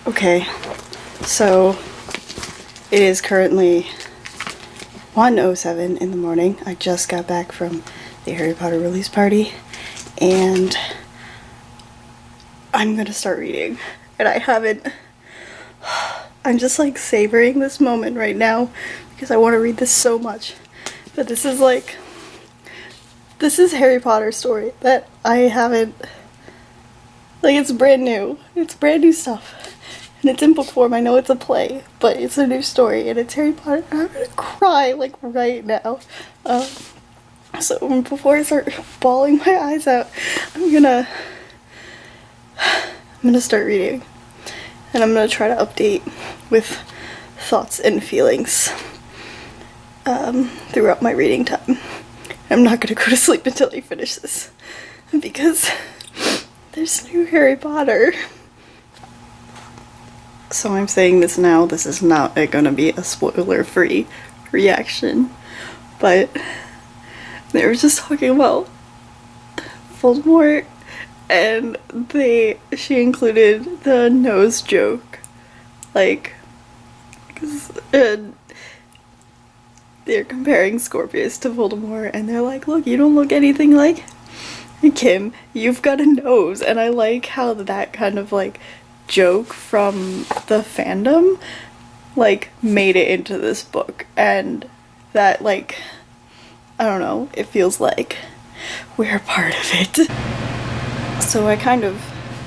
Okay, so it is currently 1:07 in the morning. I just got back from the Harry Potter release party, and I'm gonna start reading. And I haven't... I'm just like savoring this moment right now because I want to read this so much. But this is like... This is Harry Potter story that I haven't... Like, it's brand new. It's brand new stuff. And it's in book form. I know it's a play, but it's a new story, and it's Harry Potter. I'm gonna cry, like, right now. So before I start bawling my eyes out, I'm gonna start reading. And I'm gonna try to update with thoughts and feelings throughout my reading time. I'm not gonna go to sleep until I finish this, because there's new Harry Potter. So I'm saying this now, this is not gonna be a spoiler-free reaction, but they were just talking about Voldemort, and she included the nose joke, like, because they're comparing Scorpius to Voldemort, and they're like, look, you don't look anything like Kim, you've got a nose. And I like how that kind of like joke from the fandom like made it into this book, and that, like, I don't know, it feels like we're a part of it. So I kind of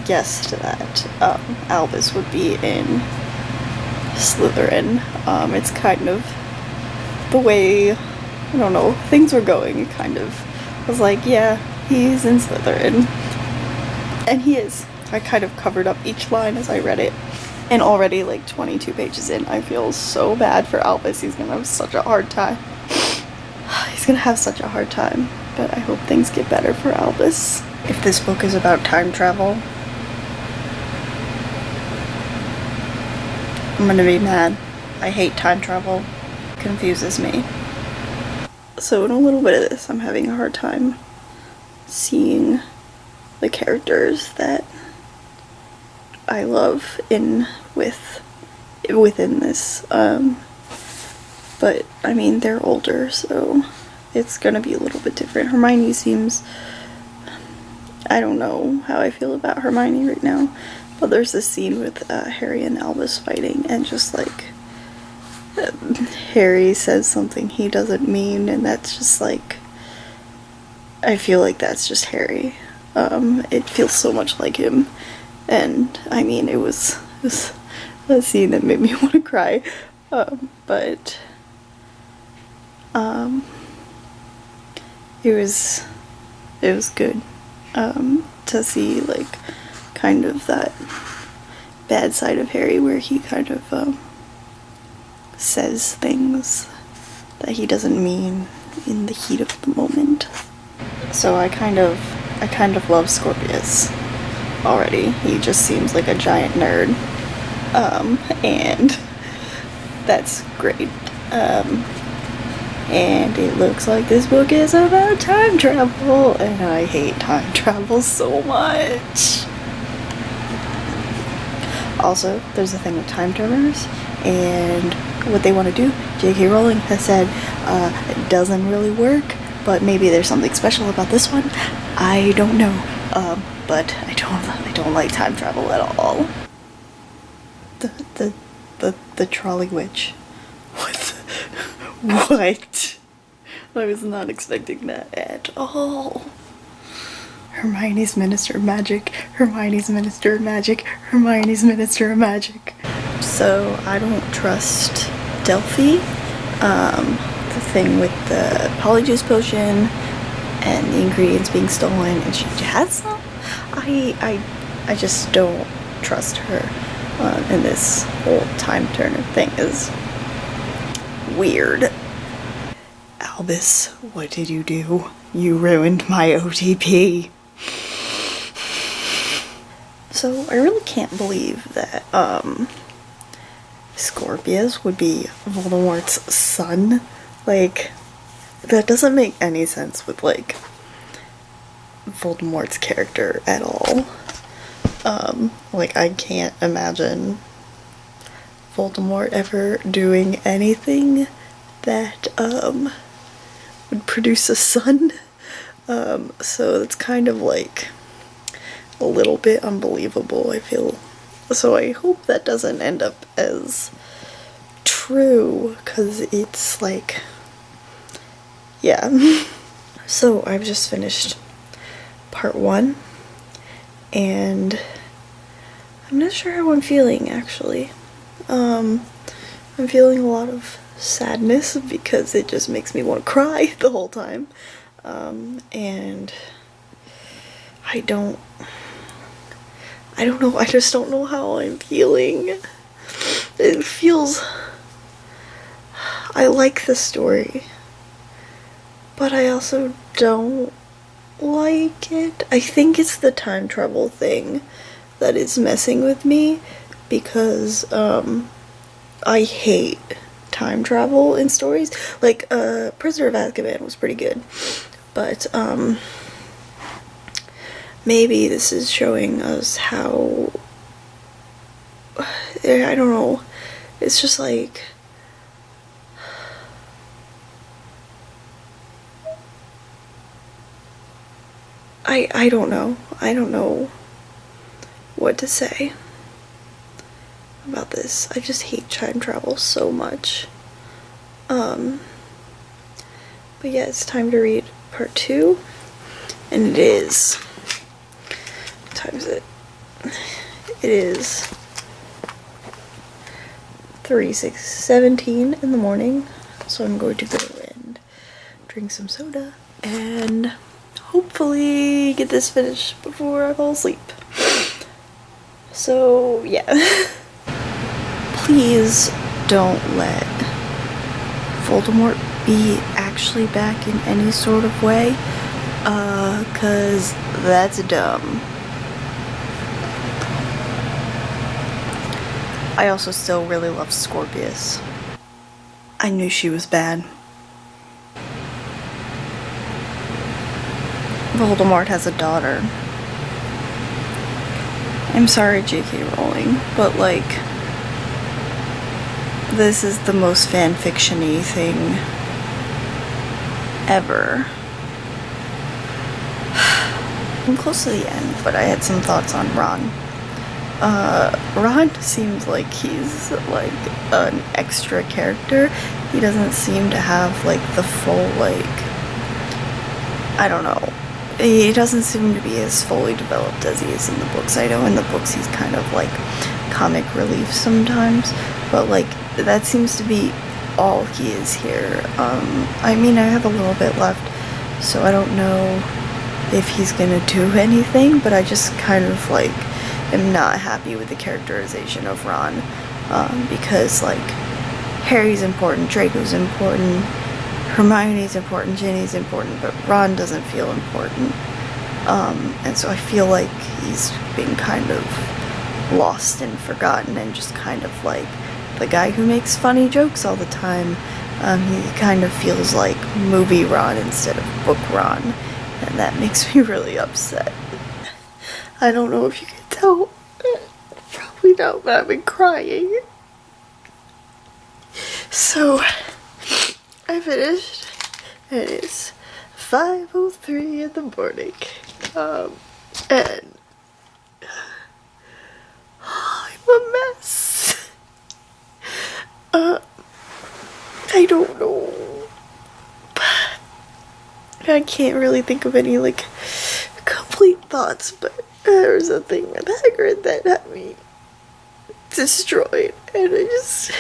guessed that Albus would be in Slytherin. It's kind of the way, I don't know, things were going. It kind of was like, yeah, he's in Slytherin. And he is. I kind of covered up each line as I read it. And already, like, 22 pages in, I feel so bad for Albus. He's gonna have such a hard time. He's gonna have such a hard time. But I hope things get better for Albus. If this book is about time travel, I'm gonna be mad. I hate time travel. It confuses me. So in a little bit of this, I'm having a hard time seeing the characters that I love within this. But I mean, they're older, so it's gonna be a little bit different. Hermione seems... I don't know how I feel about Hermione right now, but there's this scene with Harry and Albus fighting, and just like Harry says something he doesn't mean, and that's just like, I feel like that's just Harry. It feels so much like him, and I mean, it was a scene that made me want to cry, but it was good to see, like, kind of that bad side of Harry where he kind of says things that he doesn't mean in the heat of the moment. So I kind of love Scorpius already. He just seems like a giant nerd, and that's great. And it looks like this book is about time travel, and I hate time travel so much. Also, there's a thing with time turners, and what they want to do, J.K. Rowling has said, it doesn't really work, but maybe there's something special about this one. I don't know, but I don't like time travel at all. The trolley witch. What? I was not expecting that at all. Hermione's Minister of Magic, Hermione's Minister of Magic, Hermione's Minister of Magic. So I don't trust Delphi. The thing with the Polyjuice potion and the ingredients being stolen, and she has some. I just don't trust her. And this whole time turner thing is weird. Albus, what did you do? You ruined my OTP. So I really can't believe that Scorpius would be Voldemort's son. Like, that doesn't make any sense with, like, Voldemort's character at all. Like, I can't imagine Voldemort ever doing anything that would produce a son. So it's kind of like a little bit unbelievable, I feel. So I hope that doesn't end up as true, because it's like, yeah. So I've just finished part 1, and I'm not sure how I'm feeling, actually. I'm feeling a lot of sadness because it just makes me want to cry the whole time. And I don't know, I just don't know how I'm feeling. It feels, I like the story, but I also don't like it. I think it's the time travel thing that is messing with me, because I hate time travel in stories. Like Prisoner of Azkaban was pretty good, but maybe this is showing us how, I don't know, it's just like, I don't know what to say about this. I just hate time travel so much. But yeah, it's time to read part 2, and it is, what time is it? It is 3:17 in the morning, so I'm going to go and drink some soda and hopefully get this finished before I fall asleep. So yeah. Please don't let Voldemort be actually back in any sort of way, cause that's dumb. I also still really love Scorpius. I knew she was bad. Voldemort has a daughter. I'm sorry, J.K. Rowling, but like, this is the most fanfiction-y thing ever. I'm close to the end, but I had some thoughts on Ron. Ron seems like he's like an extra character. He doesn't seem to have like the full, like, I don't know. He doesn't seem to be as fully developed as he is in the books. I know in the books he's kind of like comic relief sometimes, but like that seems to be all he is here. I mean, I have a little bit left, so I don't know if he's gonna do anything, but I just kind of like am not happy with the characterization of Ron, because like Harry's important, Draco's important, Hermione's important, Ginny's important, but Ron doesn't feel important. And so I feel like he's been kind of lost and forgotten, and just kind of like the guy who makes funny jokes all the time. He kind of feels like movie Ron instead of book Ron, and that makes me really upset. I don't know if you can tell. Probably not, but I've been crying. So I finished, and it's 5:03 in the morning, and I'm a mess. I don't know. I can't really think of any like complete thoughts, but there was a thing with Hagrid that had me destroyed, and I just